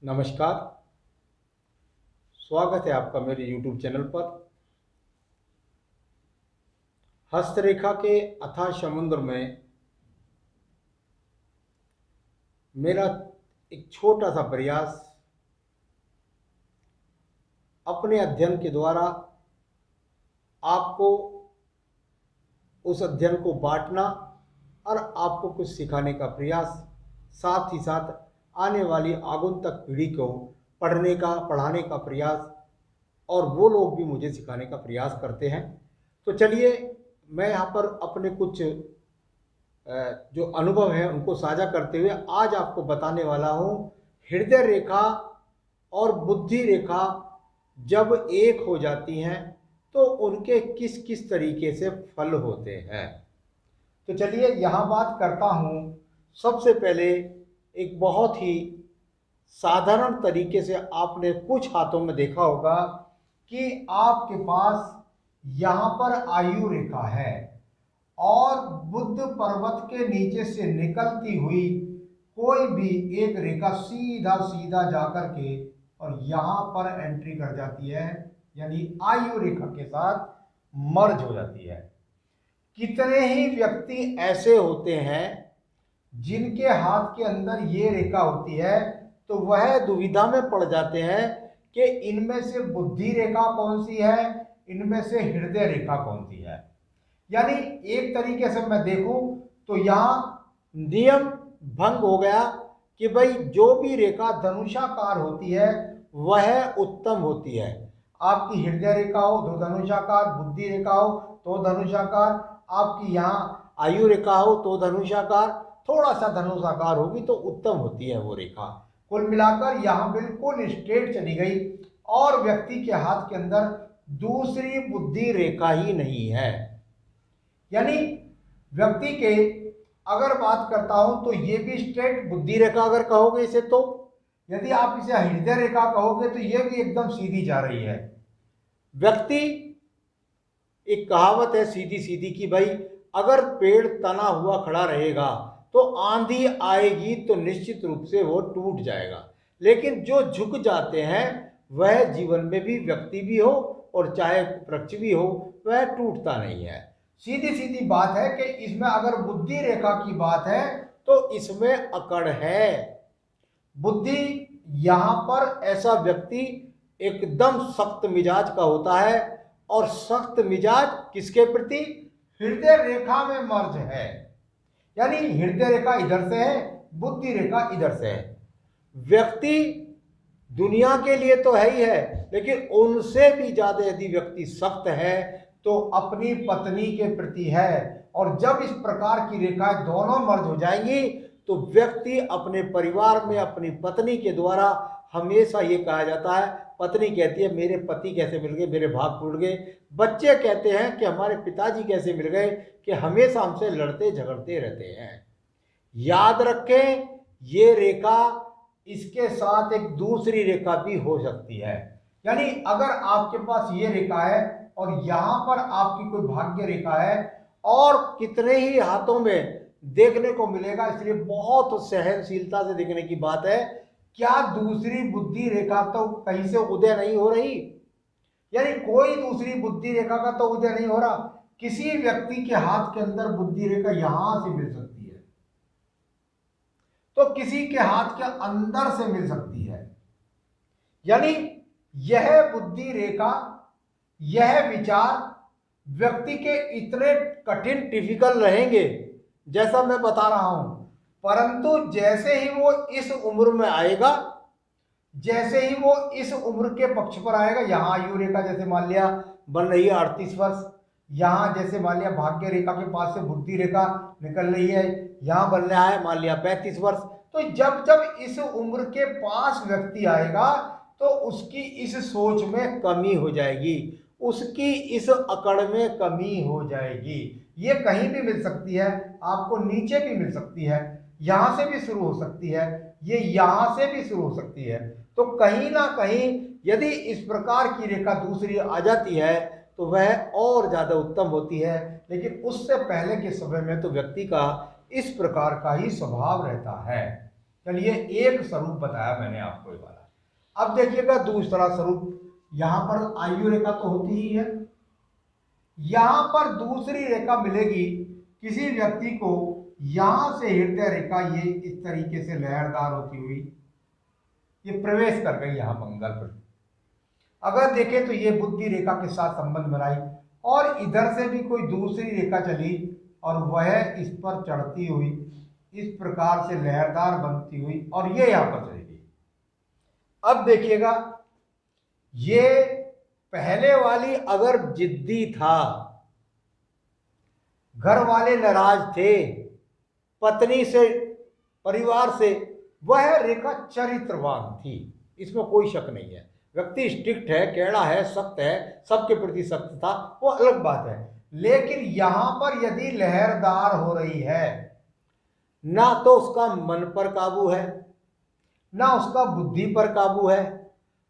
नमस्कार। स्वागत है आपका मेरे YouTube चैनल पर। हस्तरेखा के अथाह समुद्र में मेरा एक छोटा सा प्रयास अपने अध्ययन के द्वारा आपको उस अध्ययन को बांटना और आपको कुछ सिखाने का प्रयास, साथ ही साथ आने वाली आगंतुक पीढ़ी को पढ़ाने का प्रयास, और वो लोग भी मुझे सिखाने का प्रयास करते हैं। तो चलिए, मैं यहाँ पर अपने कुछ जो अनुभव हैं उनको साझा करते हुए आज आपको बताने वाला हूँ, हृदय रेखा और बुद्धि रेखा जब एक हो जाती हैं तो उनके किस किस तरीके से फल होते हैं। तो चलिए यहाँ बात करता हूँ। सबसे पहले एक बहुत ही साधारण तरीके से आपने कुछ हाथों में देखा होगा कि आपके पास यहाँ पर आयु रेखा है और बुद्ध पर्वत के नीचे से निकलती हुई कोई भी एक रेखा सीधा सीधा जाकर के और यहाँ पर एंट्री कर जाती है, यानी आयु रेखा के साथ मर्ज हो जाती है। कितने ही व्यक्ति ऐसे होते हैं जिनके हाथ के अंदर ये रेखा होती है तो वह दुविधा में पड़ जाते हैं कि इनमें से बुद्धि रेखा कौन सी है, इनमें से हृदय रेखा कौन सी है। यानी एक तरीके से मैं देखूं तो यहां नियम भंग हो गया कि भाई जो भी रेखा धनुषाकार होती है वह उत्तम होती है। आपकी हृदय रेखा हो तो धनुषाकार, बुद्धि रेखा हो तो धनुषाकार, आपकी यहाँ आयु रेखा हो तो धनुषाकार, थोड़ा सा धनुषाकार होगी तो उत्तम होती है वो रेखा। कुल मिलाकर यहाँ बिल्कुल स्ट्रेट चली गई और व्यक्ति के हाथ के अंदर दूसरी बुद्धि रेखा ही नहीं है। यानी व्यक्ति के अगर बात करता हूं तो ये भी स्ट्रेट बुद्धि रेखा अगर कहोगे इसे, तो यदि आप इसे हृदय रेखा कहोगे तो ये भी एकदम सीधी जा रही है। व्यक्ति, एक कहावत है सीधी सीधी की, भाई अगर पेड़ तना हुआ खड़ा रहेगा तो आंधी आएगी तो निश्चित रूप से वो टूट जाएगा, लेकिन जो झुक जाते हैं वह जीवन में भी, व्यक्ति भी हो और चाहे वृक्ष भी हो, वह टूटता नहीं है। सीधी सीधी बात है कि इसमें अगर बुद्धि रेखा की बात है तो इसमें अकड़ है। बुद्धि, यहां पर ऐसा व्यक्ति एकदम सख्त मिजाज का होता है और सख्त मिजाज किसके प्रति? हृदय रेखा में मर्ज है। यानी हृदय रेखा इधर से है, बुद्धि रेखा इधर से है। व्यक्ति दुनिया के लिए तो है ही है, लेकिन उनसे भी ज्यादा यदि व्यक्ति सख्त है तो अपनी पत्नी के प्रति है। और जब इस प्रकार की रेखाएं दोनों मर्ज हो जाएंगी तो व्यक्ति अपने परिवार में अपनी पत्नी के द्वारा, हमेशा ये कहा जाता है, पत्नी कहती है मेरे पति कैसे मिल गए, मेरे भाग टूट गए। बच्चे कहते हैं कि हमारे पिताजी कैसे मिल गए, कि हमेशा हमसे लड़ते झगड़ते रहते हैं। याद रखें, ये रेखा, इसके साथ एक दूसरी रेखा भी हो सकती है। यानी अगर आपके पास ये रेखा है और यहां पर आपकी कोई भाग्य रेखा है, और कितने ही हाथों में देखने को मिलेगा, इसलिए बहुत सहनशीलता से देखने की बात है, क्या दूसरी बुद्धि रेखा तो कहीं से उदय नहीं हो रही? यानी कोई दूसरी बुद्धि रेखा का तो उदय नहीं हो रहा। किसी व्यक्ति के हाथ के अंदर बुद्धि रेखा यहां से मिल सकती है तो किसी के हाथ के अंदर से मिल सकती है। यानी यह बुद्धि रेखा, यह विचार व्यक्ति के इतने कठिन, डिफिकल्ट रहेंगे जैसा मैं बता रहा हूं, परंतु जैसे ही वो इस उम्र में आएगा, जैसे ही वो इस उम्र के पक्ष पर आएगा, यहां आयु रेखा जैसे मान लिया बन रही है 38 वर्ष, यहां जैसे मान लिया भाग्य रेखा के पास से बुद्धि रेखा निकल रही है, यहां बन रहा है मान लिया 35 वर्ष, तो जब जब इस उम्र के पास व्यक्ति आएगा तो उसकी इस सोच में कमी हो जाएगी, उसकी इस अकड़ में कमी हो जाएगी। ये कहीं भी मिल सकती है, आपको नीचे भी मिल सकती है, यहां से भी शुरू हो सकती है, ये यहां से भी शुरू हो सकती है। तो कहीं ना कहीं यदि इस प्रकार की रेखा दूसरी आ जाती है तो वह और ज्यादा उत्तम होती है, लेकिन उससे पहले के समय में तो व्यक्ति का इस प्रकार का ही स्वभाव रहता है। चलिए एक स्वरूप बताया मैंने आपको ये वाला। अब देखिएगा दूसरा स्वरूप। यहां पर आयु रेखा तो होती ही है, यहां पर दूसरी रेखा मिलेगी किसी व्यक्ति को। यहां से हृदय रेखा ये इस तरीके से लहरदार होती हुई ये प्रवेश कर गई यहां मंगल पर। अगर देखें तो ये बुद्धि रेखा के साथ संबंध बनाई, और इधर से भी कोई दूसरी रेखा चली और वह इस पर चढ़ती हुई इस प्रकार से लहरदार बनती हुई और ये यहां पर चली गई। अब देखिएगा, ये पहले वाली अगर जिद्दी था, घर वाले नाराज थे, पत्नी से, परिवार से, वह रेखा चरित्रवान थी, इसमें कोई शक नहीं है। व्यक्ति स्ट्रिक्ट है, कैड़ा है, सख्त है, सबके प्रति सख्त था, वो अलग बात है। लेकिन यहां पर यदि लहरदार हो रही है, ना तो उसका मन पर काबू है, ना उसका बुद्धि पर काबू है,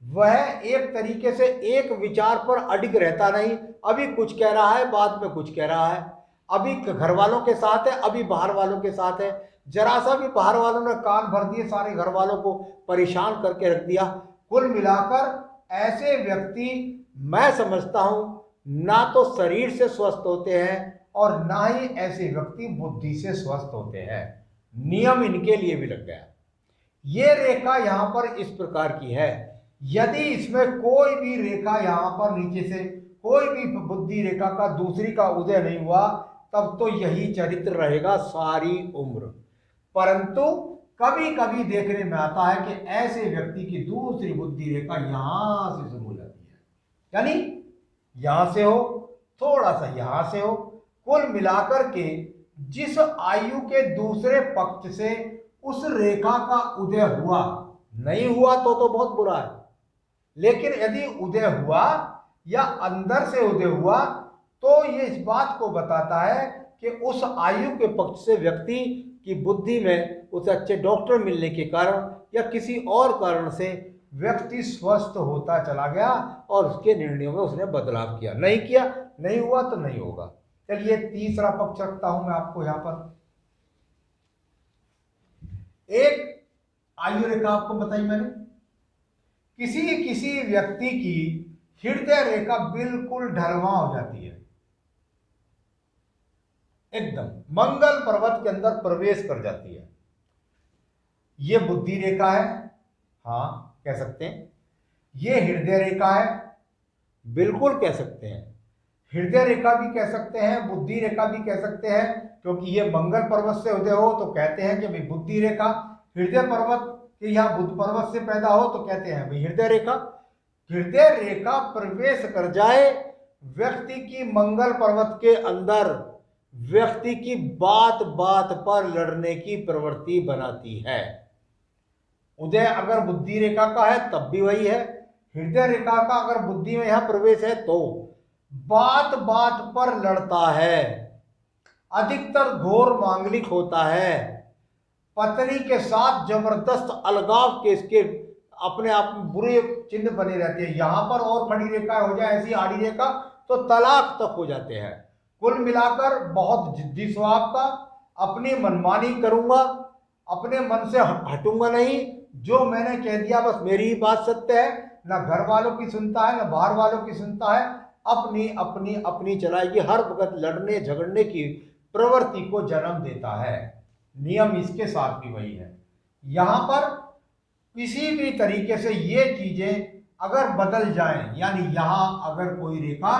वह एक तरीके से एक विचार पर अडिग रहता नहीं। अभी कुछ कह रहा है, बाद में कुछ कह रहा है, अभी घर वालों के साथ है, अभी बाहर वालों के साथ है। जरा सा भी बाहर वालों ने कान भर दिए, सारे घर वालों को परेशान करके रख दिया। कुल मिलाकर ऐसे व्यक्ति, मैं समझता हूं, ना तो शरीर से स्वस्थ होते हैं और ना ही ऐसे व्यक्ति बुद्धि से स्वस्थ होते हैं। नियम इनके लिए भी लग गया। ये रेखा यहां पर इस प्रकार की है। यदि इसमें कोई भी रेखा यहां पर नीचे से कोई भी बुद्धि रेखा का दूसरी का उदय नहीं हुआ, तब तो यही चरित्र रहेगा सारी उम्र। परंतु कभी कभी देखने में आता है कि ऐसे व्यक्ति की दूसरी बुद्धि रेखा यहां से शुरू हो जाती है, यानी यहां से हो, थोड़ा सा यहां से हो। कुल मिलाकर के जिस आयु के दूसरे पक्ष से उस रेखा का उदय हुआ, नहीं हुआ तो बहुत बुरा है, लेकिन यदि उदय हुआ या अंदर से उदय हुआ, तो ये इस बात को बताता है कि उस आयु के पक्ष से व्यक्ति की बुद्धि में उसे अच्छे डॉक्टर मिलने के कारण या किसी और कारण से व्यक्ति स्वस्थ होता चला गया और उसके निर्णयों में उसने बदलाव किया। नहीं किया, नहीं हुआ तो नहीं होगा। चलिए तीसरा पक्ष रखता हूं मैं आपको यहां पर। एक आयु रेखा आपको बताई मैंने, किसी किसी व्यक्ति की हृदय रेखा बिल्कुल ढलवा हो जाती है, एकदम मंगल पर्वत के अंदर प्रवेश कर जाती है। यह बुद्धि रेखा है, हां कह सकते हैं। यह हृदय रेखा है, बिल्कुल कह सकते हैं। हृदय रेखा भी कह सकते हैं, बुद्धि रेखा भी कह सकते हैं, क्योंकि यह मंगल पर्वत से उदय हो तो कहते हैं कि भाई बुद्धि रेखा, हृदय पर्वत के यहां बुध पर्वत से पैदा हो तो कहते हैं भाई हृदय रेखा। हृदय रेखा प्रवेश कर जाए व्यक्ति की मंगल पर्वत के अंदर, व्यक्ति की बात बात पर लड़ने की प्रवृत्ति बनाती है। उदय अगर बुद्धि रेखा का है तब भी वही है, हृदय रेखा का अगर बुद्धि में यहां प्रवेश है तो बात बात पर लड़ता है, अधिकतर घोर मांगलिक होता है, पत्नी के साथ जबरदस्त अलगाव के इसके अपने आप में बुरे चिन्ह बने रहते हैं। यहां पर और खड़ी रेखा हो जाए ऐसी आड़ी रेखा तो तलाक तक हो जाते हैं। कुल मिलाकर बहुत जिद्दी स्वभाव का, अपनी मनमानी करूंगा, अपने मन से हटूंगा नहीं, जो मैंने कह दिया बस मेरी ही बात सत्य है, ना घर वालों की सुनता है ना बाहर वालों की सुनता है, अपनी अपनी अपनी चलाएगी, हर वक्त लड़ने झगड़ने की प्रवृत्ति को जन्म देता है। नियम इसके साथ भी वही है। यहां पर किसी भी तरीके से ये चीजें अगर बदल जाएं, यानी यहां अगर कोई रेखा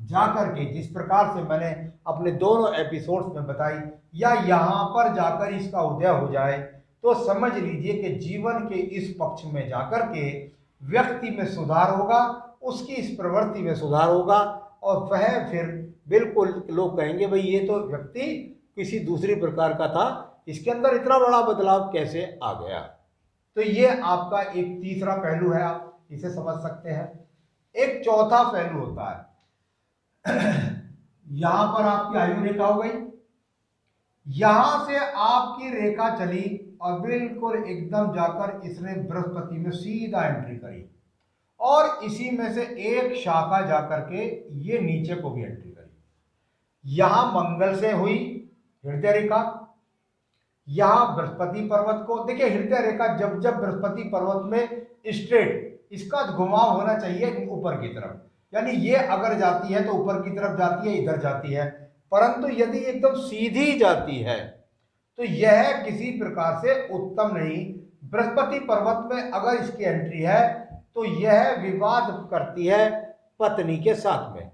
जाकर के जिस प्रकार से मैंने अपने दोनों एपिसोड्स में बताई, या यहां पर जाकर इसका उदय हो जाए, तो समझ लीजिए कि जीवन के इस पक्ष में जाकर के व्यक्ति में सुधार होगा, उसकी इस प्रवृत्ति में सुधार होगा, और वह फिर बिल्कुल लोग कहेंगे भाई ये तो व्यक्ति किसी दूसरी प्रकार का था, इसके अंदर इतना बड़ा बदलाव कैसे आ गया। तो ये आपका एक तीसरा पहलू है, आप इसे समझ सकते हैं। एक चौथा पहलू होता है यहां पर आपकी आयु रेखा हो गई, यहां से आपकी रेखा चली और बिल्कुल एकदम जाकर इसने बृहस्पति में सीधा एंट्री करी, और इसी में से एक शाखा जाकर के ये नीचे को भी एंट्री करी। यहां मंगल से हुई हृदय रेखा, यहाँ बृहस्पति पर्वत को देखिए, हृदय रेखा जब जब बृहस्पति पर्वत में स्ट्रेट, इसका घुमाव होना चाहिए ऊपर की तरफ, यानी ये अगर जाती है तो ऊपर की तरफ जाती है, इधर जाती है। परंतु यदि एकदम सीधी जाती है तो यह किसी प्रकार से उत्तम नहीं। बृहस्पति पर्वत में अगर इसकी एंट्री है तो यह विवाद करती है पत्नी के साथ में।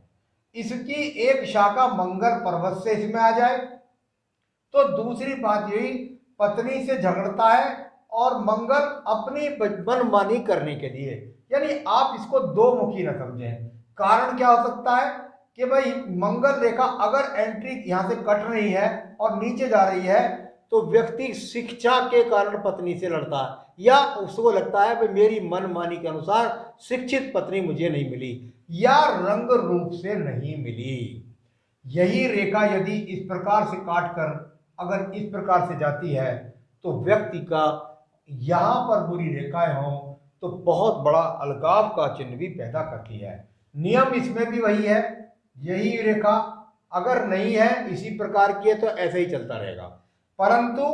इसकी एक शाखा मंगल पर्वत से इसमें आ जाए तो दूसरी बात यही, पत्नी से झगड़ता है और मंगल अपनी मनमानी करने के लिए, यानी आप इसको दो मुखी न समझें। कारण क्या हो सकता है कि भाई मंगल रेखा अगर एंट्री यहां से कट रही है और नीचे जा रही है तो व्यक्ति शिक्षा के कारण पत्नी से लड़ता है, या उसको लगता है भाई मेरी मनमानी के अनुसार शिक्षित पत्नी मुझे नहीं मिली, या रंग रूप से नहीं मिली। यही रेखा यदि इस प्रकार से काट कर अगर इस प्रकार से जाती है तो व्यक्ति का यहां पर बुरी रेखाएं हों तो बहुत बड़ा अलगाव का चिन्ह भी पैदा करती है। नियम इसमें भी वही है, यही रेखा अगर नहीं है इसी प्रकार की है तो ऐसे ही चलता रहेगा। परंतु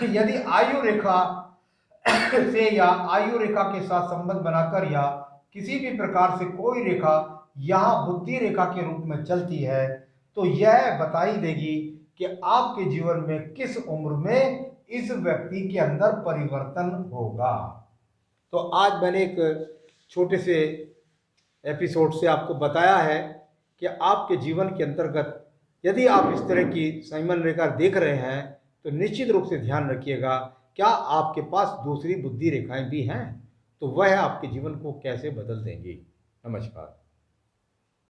यदि आयु रेखा से या आयु रेखा के साथ संबंध बनाकर या किसी भी प्रकार से कोई रेखा यहां बुद्धि रेखा के रूप में चलती है तो यह बता ही देगी कि आपके जीवन में किस उम्र में इस व्यक्ति के अंदर परिवर्तन होगा। तो आज मैंने एक छोटे से एपिसोड से आपको बताया है कि आपके जीवन के अंतर्गत यदि आप इस तरह की संयमन रेखा देख रहे हैं तो निश्चित रूप से ध्यान रखिएगा, क्या आपके पास दूसरी बुद्धि रेखाएं भी हैं, तो वह आपके जीवन को कैसे बदल देंगी। नमस्कार।